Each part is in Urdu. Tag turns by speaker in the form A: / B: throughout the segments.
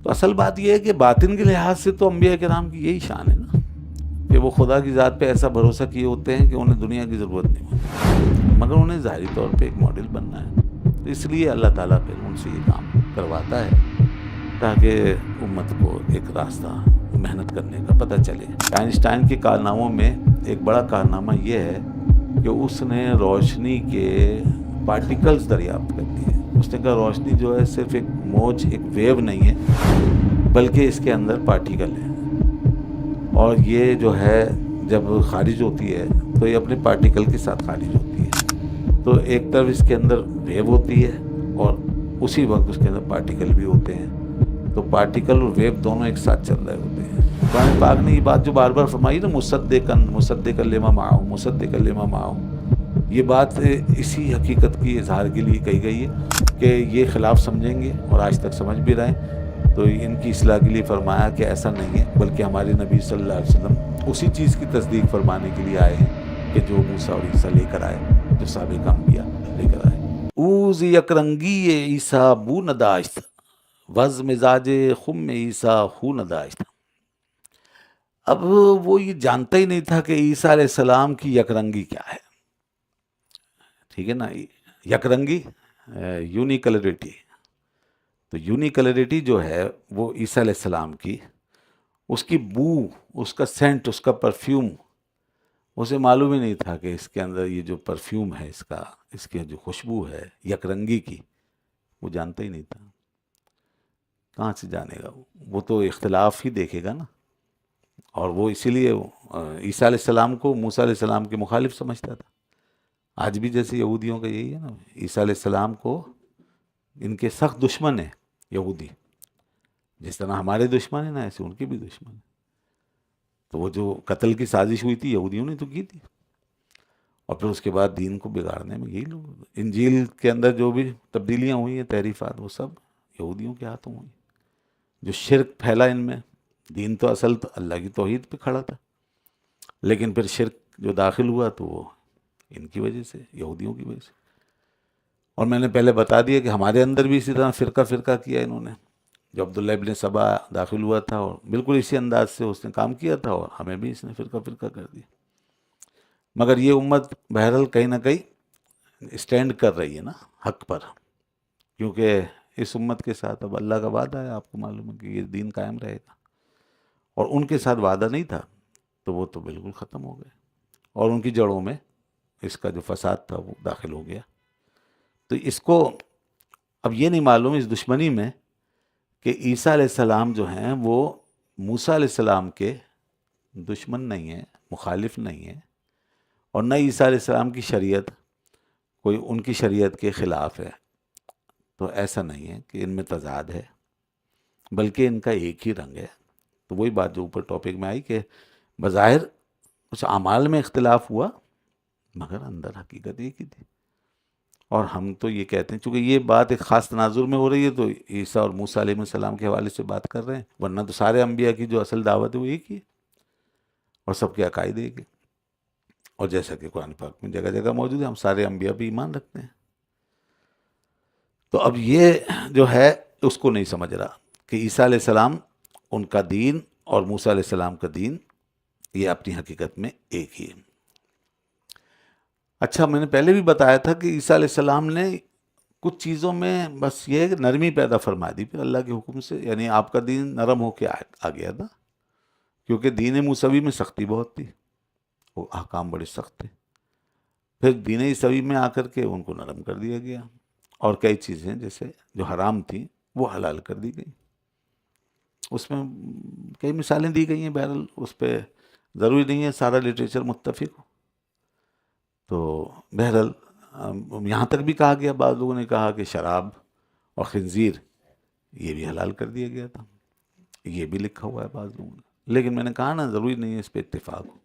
A: تو اصل بات یہ ہے کہ باطن کے لحاظ سے تو انبیاء کرام کی یہی شان ہے نا کہ وہ خدا کی ذات پہ ایسا بھروسہ کیے ہوتے ہیں کہ انہیں دنیا کی ضرورت نہیں ہوتی، مگر انہیں ظاہری طور پہ ایک ماڈل بننا ہے، تو اس لیے اللہ تعالیٰ پھر ان سے یہ کام کرواتا ہے تاکہ امت کو ایک راستہ محنت کرنے کا پتہ چلے۔ آئنسٹائن کے کارناموں میں ایک بڑا کارنامہ یہ ہے کہ اس نے روشنی کے پارٹیکلز دریافت کر لیے۔ اس نے کہا روشنی جو ہے صرف ایک موج، ایک ویو نہیں ہے، بلکہ اس کے اندر پارٹیکل ہیں، اور یہ جو ہے جب خارج ہوتی ہے تو یہ اپنے پارٹیکل کے ساتھ خارج ہوتی ہے، تو ایک طرف اس کے اندر ویو ہوتی ہے اور اسی وقت اس کے اندر پارٹیکل بھی ہوتے ہیں، تو پارٹیکل اور ویو دونوں ایک ساتھ چل رہے ہوتے ہیں۔ قرآن پاک نے یہ بات جو بار بار فرمائی نا، مصدقا لما معہم، یہ بات اسی حقیقت کی اظہار کے لیے کہی گئی ہے کہ یہ خلاف سمجھیں گے اور آج تک سمجھ بھی رہے ہیں، تو ان کی اصلاح کے لیے فرمایا کہ ایسا نہیں ہے، بلکہ ہمارے نبی صلی اللہ علیہ وسلم اسی چیز کی تصدیق فرمانے کے لیے آئے ہیں کہ جو موسیٰ اور عیسیٰ لے کر آئے، جو سابق انبیاء لے کر آئے۔ اوز یکرنگی عیسیٰ بو نداشت، وز مزاج خم عیسیٰ خو نداشت۔ اب وہ یہ جانتا ہی نہیں تھا کہ عیسیٰ علیہ السلام کی یکرنگی کیا ہے، ٹھیک ہے نا، یکرنگی یونیکلریٹی، تو یونیکلریٹی جو ہے وہ عیسیٰ علیہ السلام کی، اس کی بو، اس کا سینٹ، اس کا پرفیوم، اسے معلوم ہی نہیں تھا کہ اس کے اندر یہ جو پرفیوم ہے، اس کی جو خوشبو ہے یکرنگی کی، وہ جانتا ہی نہیں تھا۔ کہاں سے جانے گا وہ تو اختلاف ہی دیکھے گا نا، اور وہ اسی لیے عیسیٰ علیہ السلام کو موسیٰ علیہ السلام کے مخالف سمجھتا تھا۔ آج بھی جیسے یہودیوں کا یہی ہے نا، عیسیٰ علیہ السلام کو ان کے سخت دشمن ہیں یہودی، جس طرح ہمارے دشمن ہیں نا، ایسے ان کے بھی دشمن ہیں۔ تو وہ جو قتل کی سازش ہوئی تھی یہودیوں نے تو کی تھی، اور پھر اس کے بعد دین کو بگاڑنے میں یہی لوگ، انجیل کے اندر جو بھی تبدیلیاں ہوئی ہیں، تحریفات، وہ سب یہودیوں کے ہاتھوں ہوئی۔ جو شرک پھیلا ان میں، دین تو اصل تو اللہ کی توحید پہ کھڑا تھا، لیکن پھر شرک جو داخل ہوا تو وہ ان کی وجہ سے، یہودیوں کی وجہ سے۔ اور میں نے پہلے بتا دیا کہ ہمارے اندر بھی اسی طرح فرقہ کیا انہوں نے۔ جو عبداللہ ابن سبا داخل ہوا تھا اور بالکل اسی انداز سے اس نے کام کیا تھا، اور ہمیں بھی اس نے فرقہ کر دیا۔ مگر یہ امت بہرحال کہیں نہ کہیں اسٹینڈ کر رہی ہے نا حق پر، کیونکہ اس امت کے ساتھ اب اللہ کا وعدہ ہے، آپ کو معلوم ہے کہ یہ دین قائم رہے گا، اور ان کے ساتھ وعدہ نہیں تھا تو وہ تو بالکل ختم ہو گئے، اور ان کی جڑوں میں اس کا جو فساد تھا وہ داخل ہو گیا۔ تو اس کو اب یہ نہیں معلوم اس دشمنی میں کہ عیسیٰ علیہ السلام جو ہیں وہ موسیٰ علیہ السلام کے دشمن نہیں ہیں، مخالف نہیں ہیں، اور نہ عیسیٰ علیہ السلام کی شریعت کوئی ان کی شریعت کے خلاف ہے۔ تو ایسا نہیں ہے کہ ان میں تضاد ہے، بلکہ ان کا ایک ہی رنگ ہے۔ تو وہی بات جو اوپر ٹاپک میں آئی کہ بظاہر کچھ اعمال میں اختلاف ہوا، مگر اندر حقیقت ایک ہی تھی۔ اور ہم تو یہ کہتے ہیں، چونکہ یہ بات ایک خاص تناظر میں ہو رہی ہے تو عیسیٰ اور موسیٰ علیہ السلام کے حوالے سے بات کر رہے ہیں، ورنہ تو سارے انبیاء کی جو اصل دعوت ہے وہ ایک ہی ہے، اور سب کے عقائد ایک ہے، اور جیسا کہ قرآن پاک میں جگہ جگہ موجود ہے، ہم سارے انبیاء پہ ایمان رکھتے ہیں۔ تو اب یہ جو ہے اس کو نہیں سمجھ رہا کہ عیسیٰ علیہ السلام ان کا دین اور موسیٰ علیہ السلام کا دین یہ اپنی حقیقت میں ایک ہی ہے۔ اچھا، میں نے پہلے بھی بتایا تھا کہ عیسیٰ علیہ السلام نے کچھ چیزوں میں بس یہ نرمی پیدا فرما دی پھر اللہ کے حکم سے، یعنی آپ کا دین نرم ہو کے آ گیا تھا، کیونکہ دین موسوی میں سختی بہت تھی، وہ احکام بڑے سخت تھے۔ پھر دین عیسوی میں آ کر کے ان کو نرم کر دیا گیا، اور کئی چیزیں جیسے جو حرام تھیں وہ حلال کر دی گئی۔ اس میں کئی مثالیں دی گئی ہیں، بہرحال اس پہ ضروری نہیں ہے سارا لٹریچر متفق ہو۔ تو بہرحال یہاں تک بھی کہا گیا، بعض لوگوں نے کہا کہ شراب اور خنزیر یہ بھی حلال کر دیا گیا تھا، یہ بھی لکھا ہوا ہے بعض لوگوں نے، لیکن میں نے کہا نا ضروری نہیں ہے اس پہ اتفاق ہو۔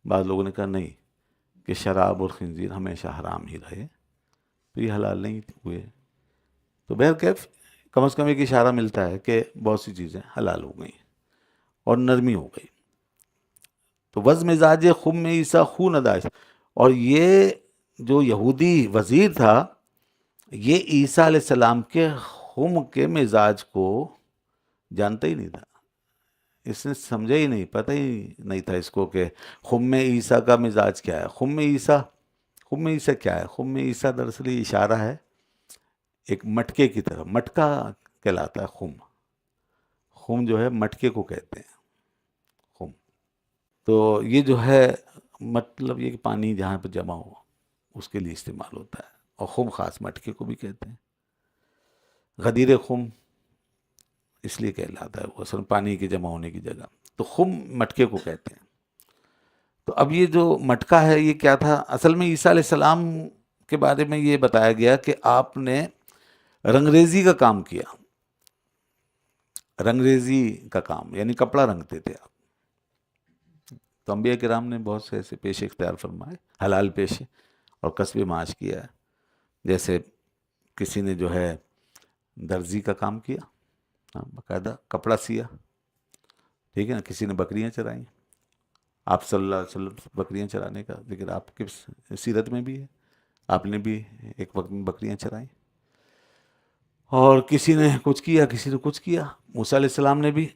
A: بعض لوگوں نے کہا نہیں کہ شراب اور خنزیر ہمیشہ حرام ہی رہے، تو یہ حلال نہیں ہوئے۔ تو بہرکیف کم از کم ایک اشارہ ملتا ہے کہ بہت سی چیزیں حلال ہو گئیں اور نرمی ہو گئی۔ تو وز مزاج خم میں عیسیٰ خون اداش، اور یہ جو یہودی وزیر تھا یہ عیسیٰ علیہ السلام کے خم کے مزاج کو جانتا ہی نہیں تھا، اس نے سمجھا ہی نہیں، پتہ ہی نہیں تھا اس کو کہ خم عیسیٰ کا مزاج کیا ہے۔ خم عیسیٰ کیا ہے؟ خم عیسیٰ دراصل یہ اشارہ ہے ایک مٹکے کی طرف، مٹکا کہلاتا ہے خم، خم جو ہے مٹکے کو کہتے ہیں خم۔ تو یہ جو ہے مطلب یہ کہ پانی جہاں پہ جمع ہو اس کے لیے استعمال ہوتا ہے، اور خم خاص مٹکے کو بھی کہتے ہیں۔ غدیر خم اس لیے کہلاتا ہے وہ اصل پانی کے جمع ہونے کی جگہ، تو خم مٹکے کو کہتے ہیں۔ تو اب یہ جو مٹکا ہے یہ کیا تھا؟ اصل میں عیسیٰ علیہ السلام کے بارے میں یہ بتایا گیا کہ آپ نے رنگریزی کا کام کیا، رنگریزی کا کام یعنی کپڑا رنگتے تھے آپ۔ تو انبیاء کرام نے بہت سے ایسے پیشے اختیار فرمائے، حلال پیشے اور کسب معاش کیا ہے۔ جیسے کسی نے جو ہے درزی کا کام کیا، باقاعدہ کپڑا سیا، ٹھیک ہے نا، کسی نے بکریاں چرائیں، آپ صلی اللہ علیہ وسلم بکریاں چرانے کا ذکر آپ کی سیرت میں بھی ہے، آپ نے بھی ایک وقت میں بکریاں چرائیں۔ اور کسی نے کچھ کیا، کسی نے کچھ کیا۔ موسیٰ علیہ السلام نے بھی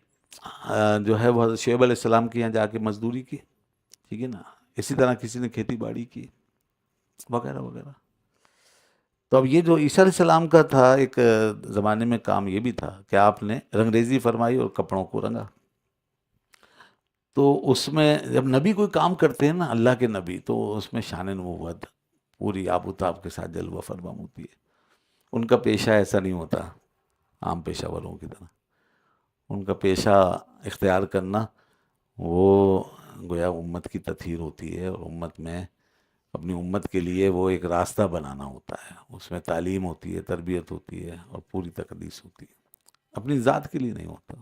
A: جو ہے وہ حضرت شعیب علیہ السلام کے یہاں جا کے مزدوری کی، ٹھیک ہے نا، اسی طرح کسی نے کھیتی باڑی کی وغیرہ وغیرہ۔ تو اب یہ جو عیسیٰ علیہ السلام کا تھا ایک زمانے میں کام یہ بھی تھا کہ آپ نے رنگریزی فرمائی اور کپڑوں کو رنگا۔ تو اس میں جب نبی کوئی کام کرتے ہیں نا، اللہ کے نبی، تو اس میں شان نبوت پوری آب و تاب کے ساتھ جلوہ فرما ہوتی ہے۔ ان کا پیشہ ایسا نہیں ہوتا عام پیشہ وروں کی طرح، ان کا پیشہ اختیار کرنا وہ گویا امت کی تطہیر ہوتی ہے، اور امت میں اپنی امت کے لیے وہ ایک راستہ بنانا ہوتا ہے، اس میں تعلیم ہوتی ہے، تربیت ہوتی ہے، اور پوری تقدیس ہوتی ہے، اپنی ذات کے لیے نہیں ہوتا۔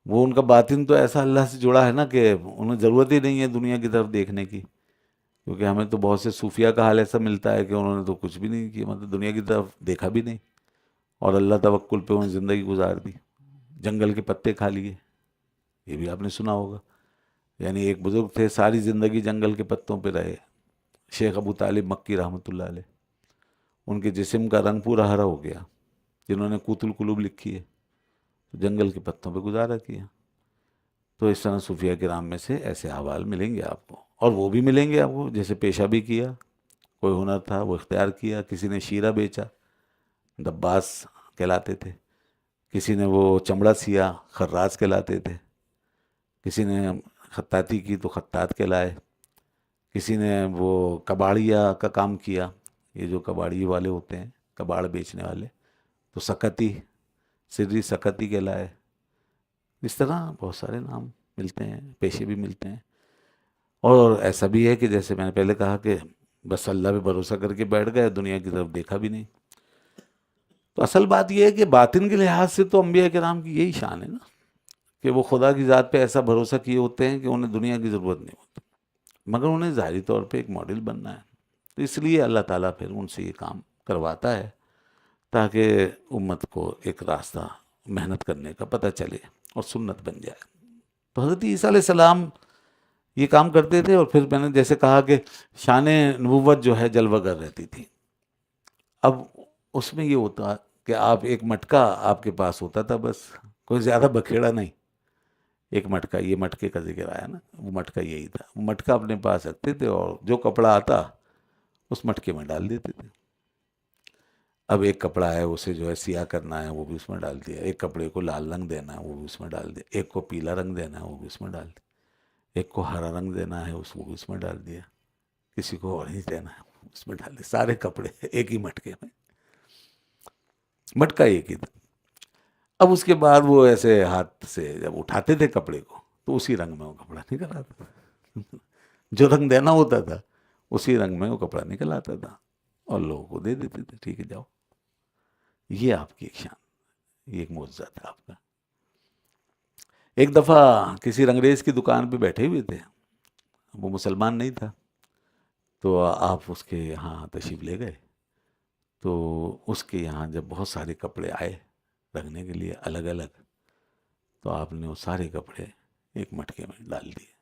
A: وہ ان کا باطن تو ایسا اللہ سے جڑا ہے نا کہ انہیں ضرورت ہی نہیں ہے دنیا کی طرف دیکھنے کی، کیونکہ ہمیں تو بہت سے صوفیہ کا حال ایسا ملتا ہے کہ انہوں نے تو کچھ بھی نہیں کیا، مطلب دنیا کی طرف دیکھا بھی نہیں، اور اللہ توکل پہ انہیں زندگی گزار دی، جنگل کے پتے کھا لیے، یہ بھی آپ نے سنا ہوگا۔ یعنی ایک بزرگ تھے، ساری زندگی جنگل کے پتوں پہ رہے، شیخ ابو طالب مکی رحمۃ اللہ علیہ، ان کے جسم کا رنگ پورا ہرا ہو گیا، جنہوں نے قوت القلوب لکھی ہے، جنگل کے پتوں پہ گزارا کیا۔ تو اس طرح صوفیہ کرام میں سے ایسے احوال ملیں گے آپ کو، اور وہ بھی ملیں گے آپ کو جیسے پیشہ بھی کیا، کوئی ہنر تھا وہ اختیار کیا، کسی نے شیرہ بیچا، دباس کہلاتے تھے، کسی نے وہ چمڑا سیا، خراز کہلاتے تھے، کسی نے خطاطی کی تو خطاط کہلائے، کسی نے وہ کباڑیا کا کام کیا، یہ جو کباڑی والے ہوتے ہیں کباڑ بیچنے والے، تو سکتی، سری سکتی کہلائے۔ اس طرح بہت سارے نام ملتے ہیں، پیشے بھی ملتے ہیں۔ اور ایسا بھی ہے کہ جیسے میں نے پہلے کہا کہ بس اللہ پہ بھروسہ کر کے بیٹھ گئے، دنیا کی طرف دیکھا بھی نہیں۔ تو اصل بات یہ ہے کہ باطن کے لحاظ سے تو انبیاء کرام کی یہی شان ہے نا کہ وہ خدا کی ذات پہ ایسا بھروسہ کیے ہوتے ہیں کہ انہیں دنیا کی ضرورت نہیں ہوتی، مگر انہیں ظاہری طور پہ ایک ماڈل بننا ہے، تو اس لیے اللہ تعالیٰ پھر ان سے یہ کام کرواتا ہے تاکہ امت کو ایک راستہ محنت کرنے کا پتہ چلے اور سنت بن جائے۔ تو حضرت عیسیٰ علیہ السلام یہ کام کرتے تھے، اور پھر میں نے جیسے کہا کہ شان نبوت جو ہے جلوہ گر رہتی تھی۔ اب اس میں یہ ہوتا کہ آپ ایک مٹکا آپ کے پاس ہوتا تھا، بس کوئی زیادہ بکھیڑا نہیں، ایک مٹکا، یہ مٹکے کا ذکر آیا نا، وہ مٹکا یہی تھا، وہ مٹکا اپنے پاس رکھتے تھے اور جو کپڑا آتا اس مٹکے میں ڈال دیتے تھے۔ اب ایک کپڑا ہے اسے جو ہے سیاہ کرنا ہے وہ بھی اس میں ڈال دیا، ایک کپڑے کو لال رنگ دینا ہے وہ بھی اس میں ڈال دیا، ایک کو پیلا رنگ دینا ہے وہ بھی اس میں ڈال دیا، ایک کو ہرا رنگ دینا ہے وہ بھی اس میں ڈال دیا، کسی کو اورنج دینا ہے اس میں ڈال دیا، سارے کپڑے ایک ہی مٹکے میں، مٹکا ایک ہی تھا۔ اب اس کے بعد وہ ایسے ہاتھ سے جب اٹھاتے تھے کپڑے کو تو اسی رنگ میں وہ کپڑا نکل آتا تھا، جو رنگ دینا ہوتا تھا اسی رنگ میں وہ کپڑا نکل آتا تھا، اور لوگوں کو دے دیتے تھے، ٹھیک ہے جاؤ۔ یہ آپ کی ایک شان، یہ ایک معجزہ تھا آپ کا۔ ایک دفعہ کسی رنگریز کی دکان پہ بیٹھے ہوئے تھے، وہ مسلمان نہیں تھا، تو آپ اس کے یہاں تشریف لے گئے، تو اس کے یہاں جب بہت سارے کپڑے آئے رکھنے کے لیے الگ الگ، تو آپ نے وہ سارے کپڑے ایک مٹکے میں ڈال دیے،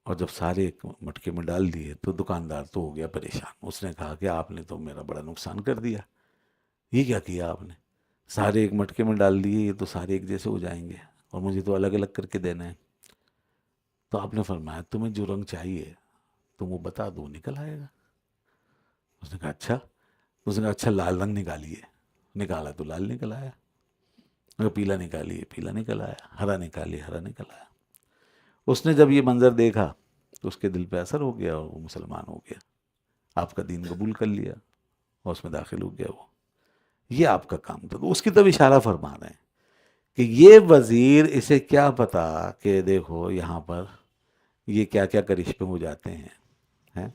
A: اور جب سارے ایک مٹکے میں ڈال دیے تو دکاندار تو ہو گیا پریشان، اس نے کہا کہ آپ نے تو میرا بڑا نقصان کر دیا، یہ کیا کیا آپ نے؟ سارے ایک مٹکے میں ڈال دیے، یہ تو سارے ایک جیسے ہو جائیں گے اور مجھے تو الگ الگ کر کے دینا ہے۔ تو آپ نے فرمایا تمہیں جو رنگ چاہیے تم وہ بتا دو، نکل آئے گا۔ اس نے کہا اچھا؟ اس نے کہا اچھا لال رنگ نکالیے۔ نکالا تو لال نکل آیا۔ اگر پیلا نکالیے، پیلا نکل آیا۔ ہرا نکالیے، ہرا نکل آیا۔ اس نے جب یہ منظر دیکھا تو اس کے دل پہ اثر ہو گیا اور وہ مسلمان ہو گیا، آپ کا دین قبول کر لیا اور اس میں داخل ہو گیا وہ۔ یہ آپ کا کام تھا۔ تو اس کی طرف اشارہ فرما رہے ہیں کہ یہ وزیر، اسے کیا پتا کہ دیکھو یہاں پر یہ کیا کیا کرشمے ہو جاتے ہیں،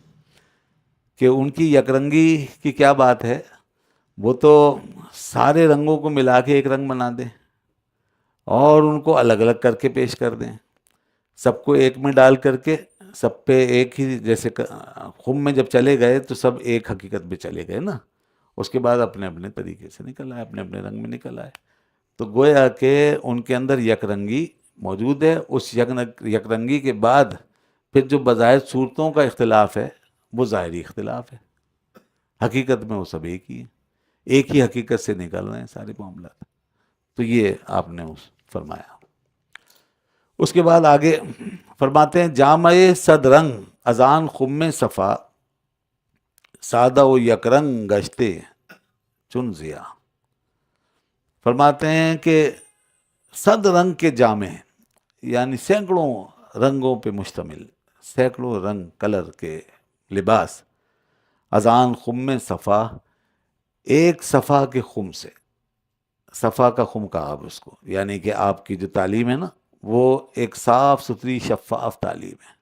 A: کہ ان کی یک رنگی کی کیا بات ہے، وہ تو سارے رنگوں کو ملا کے ایک رنگ بنا دیں اور ان کو الگ الگ کر کے پیش کر دیں، سب کو ایک میں ڈال کر کے سب پہ ایک ہی، جیسے خم میں جب چلے گئے تو سب ایک حقیقت پہ چلے گئے نا، اس کے بعد اپنے اپنے طریقے سے نکل آئے، اپنے اپنے رنگ میں نکل آئے۔ تو گویا کہ ان کے اندر یک رنگی موجود ہے۔ اس یک رنگی کے بعد پھر جو بظاہر صورتوں کا اختلاف ہے وہ ظاہری اختلاف ہے، حقیقت میں وہ سب ایک ہی ہیں، ایک ہی حقیقت سے نکل رہے ہیں سارے معاملات۔ تو یہ آپ نے فرمایا۔ اس کے بعد آگے فرماتے ہیں جامع صد رنگ ازان خم صفا، سادہ و یک رنگ گشتے چن ضیا۔ فرماتے ہیں کہ صد رنگ کے جامع، یعنی سینکڑوں رنگوں پہ مشتمل، سینکڑوں رنگ کلر کے لباس، ازان خم صفا، ایک صفا کے خم سے، صفا کا خم کہا آپ اس کو، یعنی کہ آپ کی جو تعلیم ہے نا وہ ایک صاف ستھری شفاف تعلیم ہے،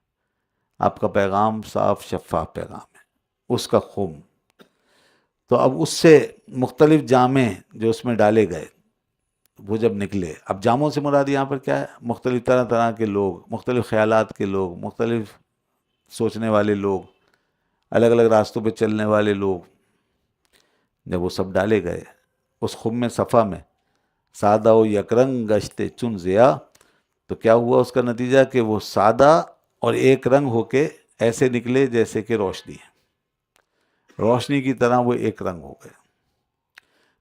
A: آپ کا پیغام صاف شفاف پیغام ہے، اس کا خم۔ تو اب اس سے مختلف جامے جو اس میں ڈالے گئے وہ جب نکلے، اب جاموں سے مراد یہاں پر کیا ہے، مختلف طرح طرح کے لوگ، مختلف خیالات کے لوگ، مختلف سوچنے والے لوگ، الگ الگ راستوں پہ چلنے والے لوگ، جب وہ سب ڈالے گئے اس خم صفا میں، سادہ و یک رنگ گشتے چن ضیا، تو کیا ہوا اس کا نتیجہ کہ وہ سادہ اور ایک رنگ ہو کے ایسے نکلے جیسے کہ روشنی ہے، روشنی کی طرح وہ ایک رنگ ہو گئے۔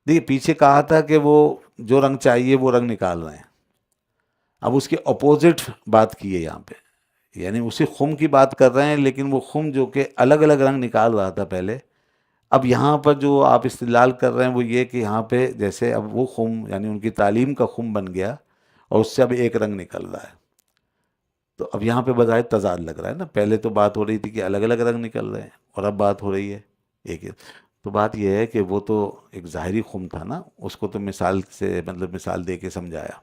A: دیکھیے پیچھے کہا تھا کہ وہ جو رنگ چاہیے وہ رنگ نکال رہے ہیں، اب اس کے اپوزٹ بات کی ہے یہاں پہ، یعنی اسی خم کی بات کر رہے ہیں، لیکن وہ خم جو کہ الگ الگ رنگ نکال رہا تھا پہلے، اب یہاں پر جو آپ استدلال کر رہے ہیں وہ یہ کہ یہاں پہ جیسے اب وہ خم یعنی ان کی تعلیم کا خم بن گیا اور اس سے اب ایک رنگ نکل رہا ہے، تو اب یہاں پہ بظاہر تضاد لگ رہا ہے نا، پہلے تو بات ہو رہی تھی کہ الگ الگ رنگ نکل رہے ہیں اور اب بات ہو رہی ہے ایک، تو بات یہ ہے کہ وہ تو ایک ظاہری خم تھا نا، اس کو تو مثال سے مطلب مثال دے کے سمجھایا،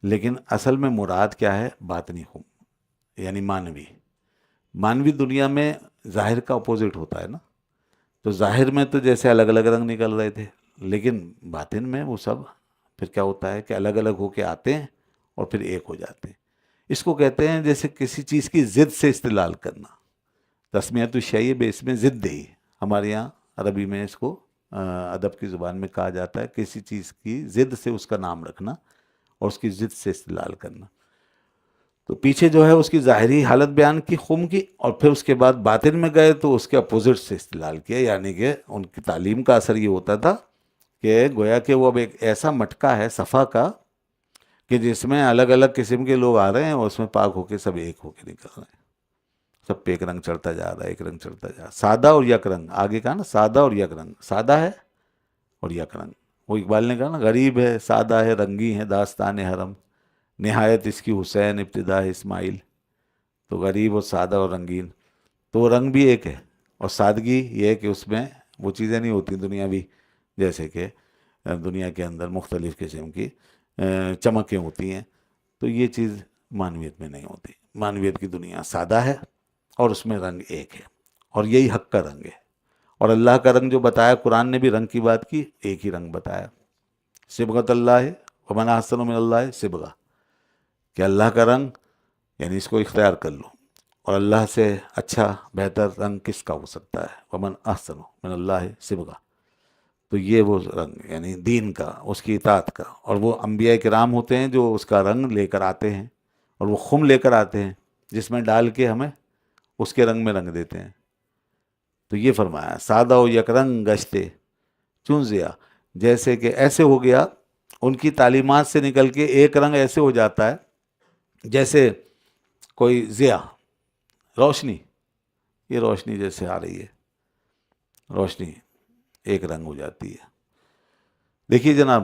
A: لیکن اصل میں مراد کیا ہے، باطنی خم، یعنی مانوی دنیا میں ظاہر کا اپوزٹ ہوتا ہے نا، تو ظاہر میں تو جیسے الگ الگ رنگ نکل رہے تھے، لیکن باطن میں وہ سب پھر کیا ہوتا ہے کہ الگ الگ ہو کے آتے ہیں اور پھر ایک ہو جاتے ہیں۔ اس کو کہتے ہیں جیسے کسی چیز کی ضد سے استدلال کرنا، تسمیۃ الشیء باسم ضدہ، ہمارے یہاں عربی میں اس کو ادب کی زبان میں کہا جاتا ہے، کسی چیز کی ضد سے اس کا نام رکھنا اور اس کی ضد سے استدلال کرنا۔ تو پیچھے جو ہے اس کی ظاہری حالت بیان کی خم کی، اور پھر اس کے بعد باطن میں گئے تو اس کے اپوزٹ سے استدلال کیا، یعنی کہ ان کی تعلیم کا اثر یہ ہوتا تھا کہ گویا کہ وہ اب ایک ایسا مٹکا ہے صفا کا کہ جس میں الگ الگ قسم کے لوگ آ رہے ہیں اور اس میں پاک ہو کے سب ایک ہو کے نکل رہے ہیں، سب پہ ایک رنگ چڑھتا جا رہا ہے، ایک رنگ چڑھتا جا رہا ہے، سادہ اور یک رنگ، آگے کہا نا سادہ اور یک رنگ، سادہ ہے اور یک رنگ، وہ اقبال نے کہا نا غریب ہے سادہ ہے رنگی ہے داستان حرم، نہایت اس کی حسین ابتدا ہے اسماعیل، تو غریب اور سادہ اور رنگین، تو وہ رنگ بھی ایک ہے، اور سادگی یہ ہے کہ اس میں وہ چیزیں نہیں ہوتی دنیاوی، جیسے کہ دنیا کے اندر مختلف قسم کی چمکیں ہوتی ہیں، تو یہ چیز معنویت میں نہیں ہوتی، معنویت کی دنیا سادہ ہے اور اس میں رنگ ایک ہے، اور یہی حق کا رنگ ہے، اور اللہ کا رنگ جو بتایا قرآن نے بھی رنگ کی بات کی، ایک ہی رنگ بتایا، صبغۃ اللہ ومن احسن من اللہ صبغہ، کہ اللہ کا رنگ یعنی اس کو اختیار کر لو، اور اللہ سے اچھا بہتر رنگ کس کا ہو سکتا ہے، ومن احسن من اللہ صبغہ، تو یہ وہ رنگ یعنی دین کا، اس کی اطاعت کا، اور وہ انبیاء کرام ہوتے ہیں جو اس کا رنگ لے کر آتے ہیں، اور وہ خم لے کر آتے ہیں جس میں ڈال کے ہمیں اس کے رنگ میں رنگ دیتے ہیں۔ تو یہ فرمایا سادہ و یک رنگ گشتے چن ضیا، جیسے کہ ایسے ہو گیا، ان کی تعلیمات سے نکل کے ایک رنگ ایسے ہو جاتا ہے جیسے کوئی ضیاء، روشنی، یہ روشنی جیسے آ رہی ہے، روشنی ایک رنگ ہو جاتی ہے۔ دیکھیے جناب،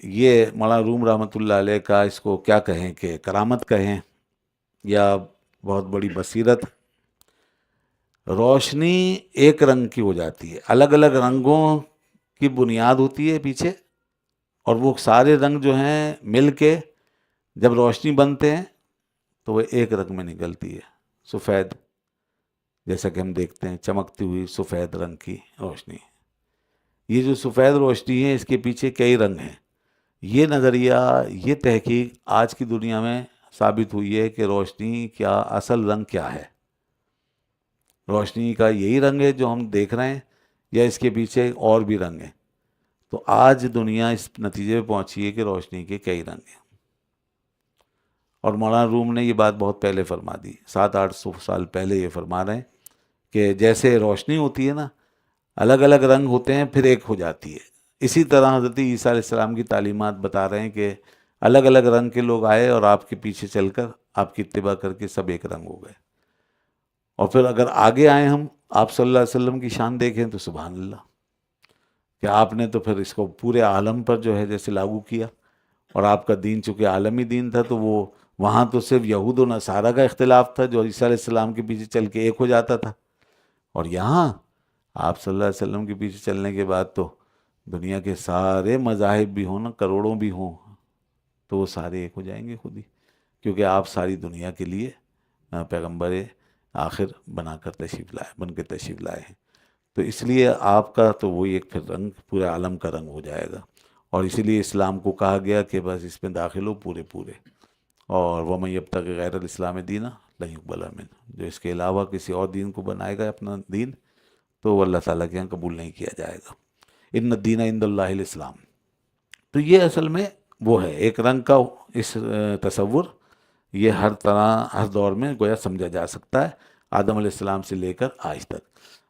A: یہ مولانا روم رحمۃ اللہ علیہ کا، اس کو کیا کہیں کہ کرامت کہیں یا بہت بڑی بصیرت، روشنی ایک رنگ کی ہو جاتی ہے، الگ الگ رنگوں کی بنیاد ہوتی ہے پیچھے، اور وہ سارے رنگ جو ہیں مل کے جب روشنی بنتے ہیں تو وہ ایک رنگ میں نکلتی ہے، سفید، جیسا کہ ہم دیکھتے ہیں چمکتی ہوئی سفید رنگ کی روشنی۔ یہ جو سفید روشنی ہے، اس کے پیچھے کئی رنگ ہیں۔ یہ نظریہ، یہ تحقیق آج کی دنیا میں ثابت ہوئی ہے کہ روشنی کیا، اصل رنگ کیا ہے، روشنی کا یہی رنگ ہے جو ہم دیکھ رہے ہیں، یا اس کے پیچھے اور بھی رنگ ہیں؟ تو آج دنیا اس نتیجے پہ پہنچی ہے کہ روشنی کے کئی رنگ ہیں، اور مولانا روم نے یہ بات بہت پہلے فرما دی، 700-800 سال پہلے یہ فرما رہے ہیں کہ جیسے روشنی ہوتی ہے نا، الگ الگ رنگ ہوتے ہیں پھر ایک ہو جاتی ہے، اسی طرح حضرت عیسیٰ علیہ السلام کی تعلیمات بتا رہے ہیں کہ الگ الگ رنگ کے لوگ آئے اور آپ کے پیچھے چل کر آپ کی اتباع کر کے سب ایک رنگ ہو گئے۔ اور پھر اگر آگے آئیں ہم، آپ صلی اللہ علیہ وسلم کی شان دیکھیں تو سبحان اللہ، کہ آپ نے تو پھر اس کو پورے عالم پر جو ہے جیسے لاگو کیا، اور آپ کا دین چونکہ عالمی دین تھا تو وہ وہاں تو صرف یہود و نصارہ کا اختلاف تھا جو عیسیٰ علیہ السلام کے پیچھے چل کے ایک ہو جاتا تھا، اور یہاں آپ صلی اللہ علیہ وسلم کے پیچھے چلنے کے بعد تو دنیا کے سارے مذاہب بھی ہوں نا، کروڑوں بھی ہوں، تو وہ سارے ایک ہو جائیں گے خود ہی، کیونکہ آپ ساری دنیا کے لیے پیغمبر آخر بنا کر تشریف لائے، بن کے تشریف لائے ہیں، تو اس لیے آپ کا تو وہی ایک پھر رنگ پورے عالم کا رنگ ہو جائے گا، اور اسی لیے اسلام کو کہا گیا کہ بس اس میں داخل ہو پورے پورے، اور وَمَن يَبْتَغِ غَيْرَ الْإِسْلَامِ دِينًا لَن يُقْبَلَ مِنْهُ، جو اس کے علاوہ کسی اور دین کو بنائے گا اپنا دین تو وہ اللہ تعالیٰ کے یہاں قبول نہیں کیا جائے گا۔ ان الدین عند اللہ الاسلام۔ تو یہ اصل میں وہ ہے ایک رنگ کا اس تصور، یہ ہر طرح ہر دور میں گویا سمجھا جا سکتا ہے، آدم علیہ السلام سے لے کر آج تک۔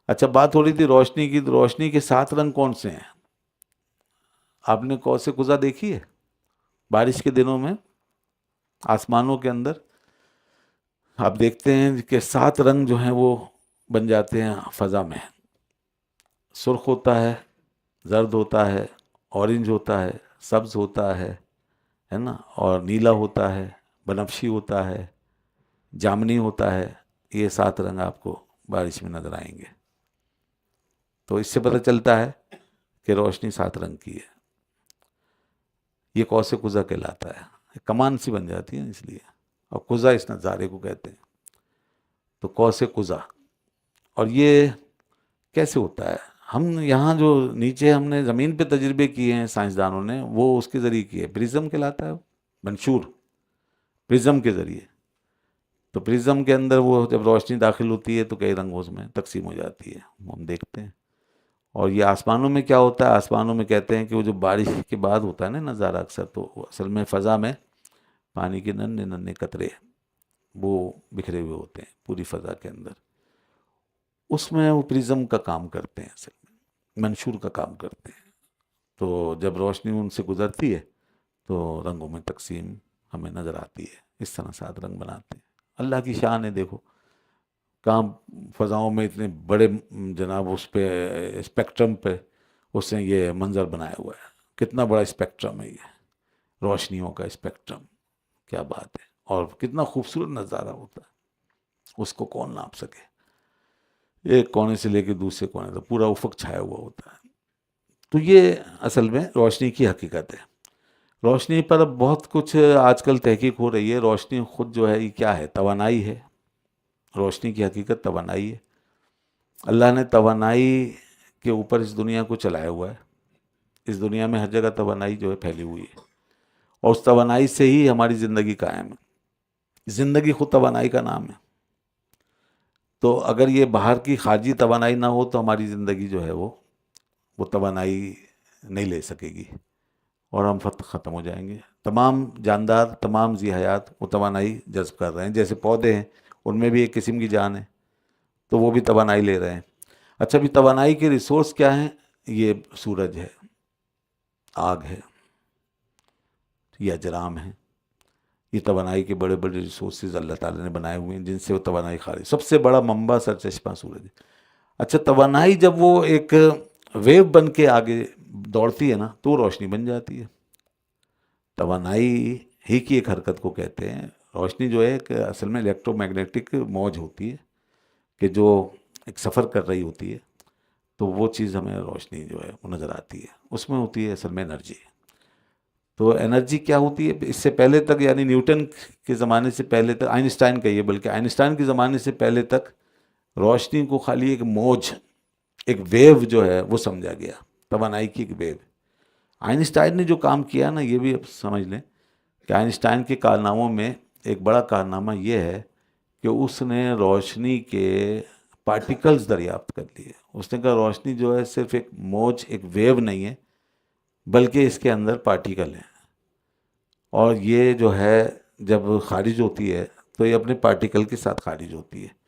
A: اچھا، بات ہو رہی تھی روشنی کی، روشنی کے 7 رنگ کون سے ہیں؟ آپ نے قوس قزح دیکھی ہے؟ بارش کے دنوں میں آسمانوں کے اندر آپ دیکھتے ہیں کہ 7 رنگ جو ہیں وہ بن جاتے ہیں فضا میں، سرخ ہوتا ہے، زرد ہوتا ہے، اورنج ہوتا ہے، سبز ہوتا ہے نا، اور نیلا ہوتا ہے، بنفشی ہوتا ہے، جامنی ہوتا ہے، یہ 7 رنگ آپ کو بارش میں نظر آئیں گے۔ تو اس سے پتہ چلتا ہے کہ روشنی 7 رنگ کی ہے۔ یہ قوس قزح کہلاتا ہے، کمان سی بن جاتی ہے اس لیے، اور قزح اس نظارے کو کہتے ہیں۔ تو قوس قزح، اور یہ کیسے ہوتا ہے؟ ہم یہاں جو نیچے ہم نے زمین پہ تجربے کیے ہیں سائنسدانوں نے، وہ اس کے ذریعے کیے، پرزم کہلاتا ہے، منشور، پرزم کے ذریعے۔ تو پرزم کے اندر وہ جب روشنی داخل ہوتی ہے تو کئی رنگوں اس میں تقسیم ہو جاتی ہے، وہ ہم دیکھتے ہیں۔ اور یہ آسمانوں میں کیا ہوتا ہے؟ آسمانوں میں کہتے ہیں کہ وہ جو بارش کے بعد ہوتا ہے نا نظارہ اکثر، تو اصل میں فضا میں پانی کے ننھے ننھے قطرے وہ بکھرے ہوئے ہوتے ہیں پوری فضا کے اندر، اس میں وہ پرزم کا کام کرتے ہیں، اصل میں منشور کا کام کرتے ہیں۔ تو جب روشنی ان سے گزرتی ہے تو رنگوں میں تقسیم ہمیں نظر آتی ہے، اس طرح 7 رنگ بناتے ہیں۔ اللہ کی شان ہے، دیکھو کہاں فضاؤں میں اتنے بڑے جناب اس پہ اسپیکٹرم پہ اس نے یہ منظر بنایا ہوا ہے، کتنا بڑا اسپیکٹرم ہے یہ، روشنیوں کا اسپیکٹرم، کیا بات ہے، اور کتنا خوبصورت نظارہ ہوتا ہے، اس کو کون ناپ سکے، ایک کونے سے لے کے دوسرے کونے تک پورا افق چھایا ہوا ہوتا ہے۔ تو یہ اصل میں روشنی کی حقیقت ہے۔ روشنی پر اب بہت کچھ آج کل تحقیق ہو رہی ہے۔ روشنی خود جو ہے یہ کیا ہے؟ توانائی ہے۔ روشنی کی حقیقت توانائی ہے۔ اللہ نے توانائی کے اوپر اس دنیا کو چلایا ہوا ہے۔ اس دنیا میں ہر جگہ توانائی جو ہے پھیلی ہوئی ہے، اور اس توانائی سے ہی ہماری زندگی قائم ہے۔ زندگی خود توانائی کا نام ہے۔ تو اگر یہ باہر کی خارجی توانائی نہ ہو تو ہماری زندگی جو ہے وہ توانائی نہیں لے سکے گی، اور ہم ختم ہو جائیں گے۔ تمام جاندار، تمام ذی حیات وہ توانائی جذب کر رہے ہیں، جیسے پودے ہیں ان میں بھی ایک قسم کی جان ہے، تو وہ بھی توانائی لے رہے ہیں۔ اچھا، بھی توانائی کے ریسورس کیا ہیں؟ یہ سورج ہے، آگ ہے، یہ اجرام ہے، یہ توانائی کے بڑے بڑے ریسورسز اللہ تعالیٰ نے بنائے ہوئے ہیں جن سے وہ توانائی خارج، سب سے بڑا منبع سرچشمہ سورج ہے۔ اچھا توانائی جب وہ ایک ویو بن کے آگے دوڑتی ہے نا تو روشنی بن جاتی ہے۔ توانائی ہی کی ایک حرکت کو کہتے ہیں، روشنی جو ہے کہ اصل میں الیکٹرو میگنیٹک موج ہوتی ہے کہ جو ایک سفر کر رہی ہوتی ہے، تو وہ چیز ہمیں روشنی جو ہے وہ نظر آتی ہے، اس میں ہوتی ہے اصل میں انرجی۔ تو انرجی کیا ہوتی ہے؟ اس سے پہلے تک یعنی نیوٹن کے زمانے سے پہلے تک، آئنسٹائن کہیے بلکہ آئنسٹائن کے زمانے سے پہلے تک روشنی کو خالی ایک موج، ایک ویو جو ہے وہ سمجھا گیا، توانائی کی ایک ویو۔ آئنسٹائن نے جو کام کیا نا، یہ بھی اب سمجھ لیں کہ آئنسٹائن کے کارناموں میں ایک بڑا کارنامہ یہ ہے کہ اس نے روشنی کے پارٹیکلز دریافت کر لیے۔ اس نے کہا روشنی جو ہے صرف ایک موج، ایک ویو نہیں ہے، بلکہ اس کے اندر پارٹیکل ہیں، اور یہ جو ہے جب خارج ہوتی ہے تو یہ اپنے پارٹیکل کے ساتھ خارج ہوتی ہے۔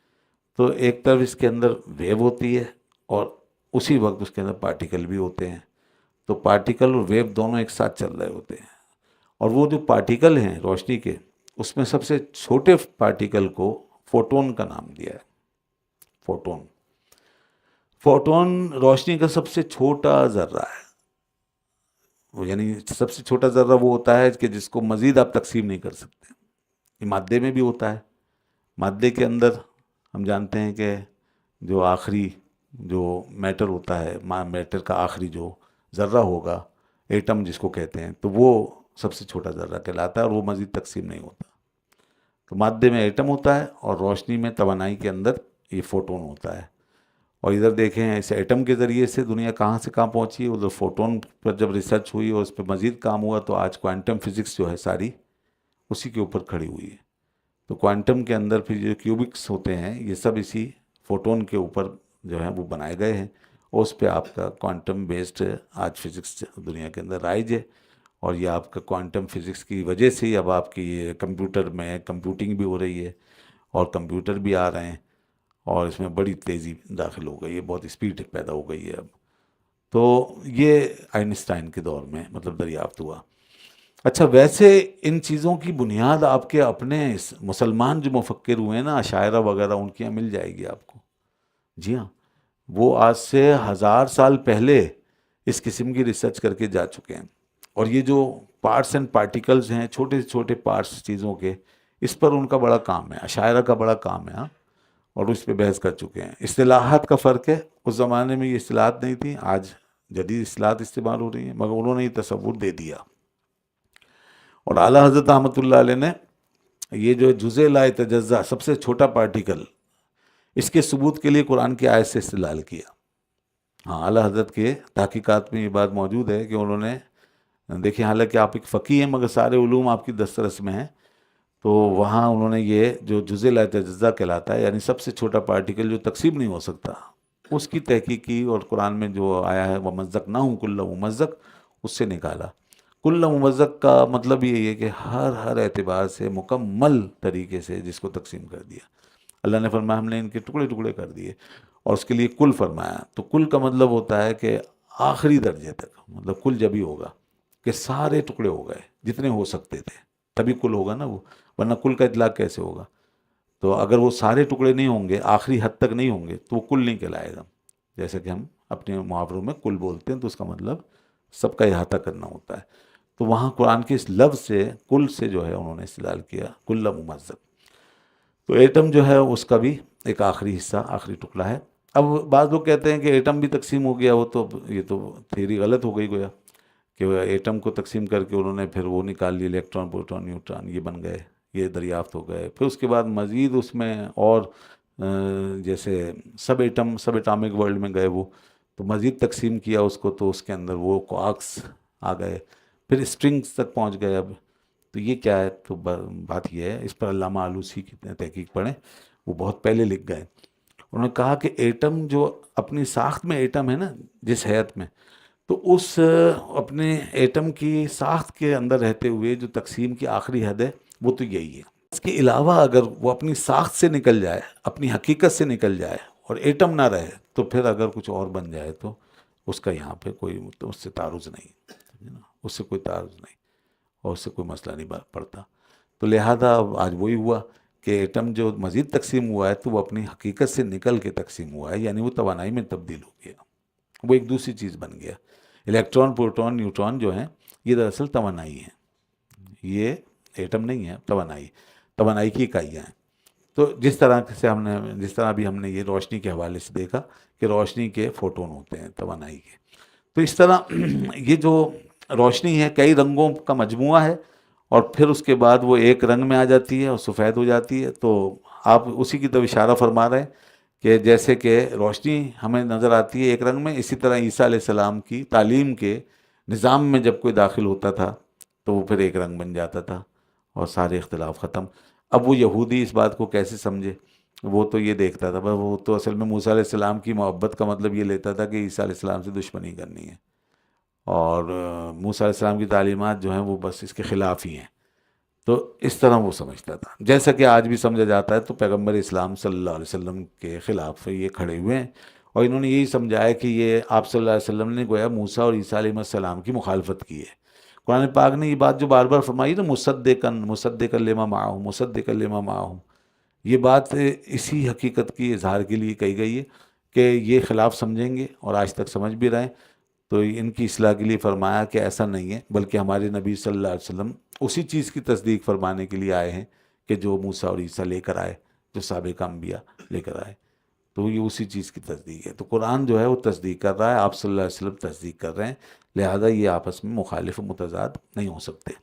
A: تو ایک طرف اس کے اندر ویو ہوتی ہے اور اسی وقت اس کے اندر پارٹیکل بھی ہوتے ہیں، تو پارٹیکل اور ویو دونوں ایک ساتھ چل رہے ہوتے ہیں۔ اور وہ جو پارٹیکل ہیں روشنی کے، اس میں سب سے چھوٹے پارٹیکل کو فوٹون کا نام دیا ہے۔ فوٹون، فوٹون روشنی کا سب سے چھوٹا ذرہ ہے، وہ یعنی سب سے چھوٹا ذرہ وہ ہوتا ہے کہ جس کو مزید آپ تقسیم نہیں کر سکتے۔ یہ مادے میں بھی ہوتا ہے، مادے کے اندر ہم جانتے ہیں کہ جو آخری جو میٹر ہوتا ہے، میٹر کا آخری جو ذرہ ہوگا، ایٹم جس کو کہتے ہیں، تو وہ سب سے چھوٹا ذرہ کہلاتا ہے اور وہ مزید تقسیم نہیں ہوتا۔ تو مادے میں ایٹم ہوتا ہے اور روشنی میں توانائی کے اندر یہ فوٹون ہوتا ہے۔ اور ادھر دیکھیں اس ایٹم کے ذریعے سے دنیا کہاں سے کہاں پہنچی، ادھر فوٹون پر جب ریسرچ ہوئی اور اس پہ مزید کام ہوا تو آج کوانٹم فزکس جو ہے ساری اسی کے اوپر کھڑی ہوئی ہے۔ تو کوانٹم کے اندر پھر جو کیوبکس ہوتے ہیں یہ سب اسی فوٹون کے اوپر جو ہے وہ بنائے گئے ہیں، اور اس پہ آپ کا کوانٹم بیسڈ آج فزکس دنیا کے اندر رائج ہے۔ اور یہ آپ کا کوانٹم فزکس کی وجہ سے ہی اب آپ کی یہ کمپیوٹر میں کمپیوٹنگ بھی ہو رہی ہے اور کمپیوٹر بھی آ رہے ہیں، اور اس میں بڑی تیزی داخل ہو گئی ہے، بہت اسپیڈ پیدا ہو گئی ہے اب۔ تو یہ آئنسٹائن کے دور میں مطلب دریافت ہوا۔ اچھا ویسے ان چیزوں کی بنیاد آپ کے اپنے مسلمان جو مفکر ہوئے ہیں نا، عشائرہ وغیرہ، ان کی یہاں مل جائے گی آپ کو۔ جی ہاں، وہ آج سے 1000 سال پہلے اس قسم کی ریسرچ کر کے جا چکے ہیں، اور یہ جو پارٹس اینڈ پارٹیکلز ہیں، چھوٹے سے چھوٹے پارٹس چیزوں کے، اس پر ان کا بڑا کام ہے، عشائرہ کا بڑا کام ہے، اور اس پہ بحث کر چکے ہیں۔ اصطلاحات کا فرق ہے، اس زمانے میں یہ اصطلاحات نہیں تھی، آج جدید اصطلاحات استعمال ہو رہی ہیں، مگر انہوں نے یہ تصور دے دیا۔ اور اعلیٰ حضرت رحمۃ اللہ علیہ نے یہ جو جزء لا یتجزا، سب سے چھوٹا پارٹیکل، اس کے ثبوت کے لیے قرآن کی آیت سے استدلال کیا۔ ہاں، اعلیٰ حضرت کے تحقیقات میں یہ بات موجود ہے کہ انہوں نے دیکھیں، حالانکہ آپ ایک فقیہ ہیں مگر سارے علوم آپ کی دسترس میں ہیں، تو وہاں انہوں نے یہ جو جزء لا یتجزا کہلاتا ہے، یعنی سب سے چھوٹا پارٹیکل جو تقسیم نہیں ہو سکتا، اس کی تحقیق کی، اور قرآن میں جو آیا ہے وَمَزَّقْنَاهُ كُلَّ مُمَزَّق، اس سے نکالا۔ کل ممزق کا مطلب یہ ہے کہ ہر اعتبار سے مکمل طریقے سے جس کو تقسیم کر دیا۔ اللہ نے فرمایا ہم نے ان کے ٹکڑے ٹکڑے کر دیے، اور اس کے لیے کل فرمایا۔ تو کل کا مطلب ہوتا ہے کہ آخری درجے تک، مطلب کل جب ہی ہوگا کہ سارے ٹکڑے ہو گئے جتنے ہو سکتے تھے، تبھی کل ہوگا نا وہ، ورنہ کل کا اطلاق کیسے ہوگا؟ تو اگر وہ سارے ٹکڑے نہیں ہوں گے، آخری حد تک نہیں ہوں گے، تو وہ کل نہیں کہلائے گا۔ جیسے کہ ہم اپنے محاوروں میں کل بولتے ہیں، تو اس کا مطلب سب کا احاطہ کرنا ہوتا ہے۔ تو وہاں قرآن کے اس لفظ سے، کل سے جو ہے انہوں نے استدلال کیا، کل ممزق۔ تو ایٹم جو ہے اس کا بھی ایک آخری حصہ، آخری ٹکڑا ہے۔ اب بعض لوگ کہتے ہیں کہ ایٹم بھی تقسیم ہو گیا، وہ تو یہ تو تھیوری غلط ہو گئی گویا، کہ ایٹم کو تقسیم کر کے انہوں نے پھر وہ نکال لی، الیکٹران پروٹون نیوٹران یہ بن گئے، یہ دریافت ہو گئے۔ پھر اس کے بعد مزید اس میں اور جیسے سب ایٹامک ورلڈ میں گئے وہ، تو مزید تقسیم کیا اس کو، تو اس کے اندر وہ کوارکس آ گئے، پھر اسٹرنگز تک پہنچ گئے۔ اب تو یہ کیا ہے؟ تو بات یہ ہے، اس پر علامہ آلوسی کی تحقیق پڑھیں، وہ بہت پہلے لکھ گئے۔ انہوں نے کہا کہ ایٹم جو اپنی ساخت میں ایٹم ہے نا، جس حیت میں، تو اس اپنے ایٹم کی ساخت کے اندر رہتے ہوئے جو تقسیم کی آخری حد ہے وہ تو یہی ہے۔ اس کے علاوہ اگر وہ اپنی ساخت سے نکل جائے، اپنی حقیقت سے نکل جائے اور ایٹم نہ رہے، تو پھر اگر کچھ اور بن جائے تو اس کا یہاں پہ کوئی اس سے تعارض نہیں۔ اس سے کوئی تعارض نہیں اور اس سے کوئی مسئلہ نہیں پڑتا. تو لہذا اب آج وہی ہوا کہ ایٹم جو مزید تقسیم ہوا ہے تو وہ اپنی حقیقت سے نکل کے تقسیم ہوا ہے، یعنی وہ توانائی میں تبدیل ہو گیا، وہ ایک دوسری چیز بن گیا. الیکٹران، پروٹون، نیوٹران جو ہیں یہ دراصل توانائی ہیں، یہ ایٹم نہیں ہے، توانائی کی اکائیاں ہیں. تو جس طرح ابھی ہم نے یہ روشنی کے حوالے سے دیکھا کہ روشنی کے فوٹون ہوتے ہیں توانائی کے، تو اس طرح یہ جو روشنی ہے کئی رنگوں کا مجموعہ ہے، اور پھر اس کے بعد وہ ایک رنگ میں آ جاتی ہے اور سفید ہو جاتی ہے. تو آپ اسی کی طرف اشارہ فرما رہے ہیں کہ جیسے کہ روشنی ہمیں نظر آتی ہے ایک رنگ میں، اسی طرح عیسیٰ علیہ السلام کی تعلیم کے نظام میں جب کوئی داخل ہوتا تھا تو وہ پھر ایک رنگ بن جاتا تھا اور سارے اختلاف ختم. اب وہ یہودی اس بات کو کیسے سمجھے؟ وہ تو یہ دیکھتا تھا، وہ تو اصل میں موسیٰ علیہ السلام کی محبت کا مطلب یہ لیتا تھا کہ عیسیٰ علیہ السلام سے دشمنی کرنی ہے، اور موسیٰ علیہ السلام کی تعلیمات جو ہیں وہ بس اس کے خلاف ہی ہیں. تو اس طرح وہ سمجھتا تھا، جیسا کہ آج بھی سمجھا جاتا ہے. تو پیغمبر اسلام صلی اللہ علیہ وسلم کے خلاف یہ کھڑے ہوئے ہیں، اور انہوں نے یہی سمجھایا کہ یہ آپ صلی اللہ علیہ وسلم نے گویا موسیٰ اور عیسیٰ علیہ السلام کی مخالفت کی ہے. قرآن پاک نے یہ بات جو بار بار فرمائی نا، مصدقا لما معہم، یہ بات اسی حقیقت کی اظہار کے لیے کہی گئی ہے کہ یہ خلاف سمجھیں گے، اور آج تک سمجھ بھی رہے ہیں. تو ان کی اصلاح کے لیے فرمایا کہ ایسا نہیں ہے، بلکہ ہمارے نبی صلی اللہ علیہ وسلم اسی چیز کی تصدیق فرمانے کے لیے آئے ہیں کہ جو موسیٰ اور عیسیٰ لے کر آئے، جو سابق انبیاء لے کر آئے. تو یہ اسی چیز کی تصدیق ہے. تو قرآن جو ہے وہ تصدیق کر رہا ہے، آپ صلی اللہ علیہ وسلم تصدیق کر رہے ہیں، لہذا یہ آپس میں مخالف و متضاد نہیں ہو سکتے.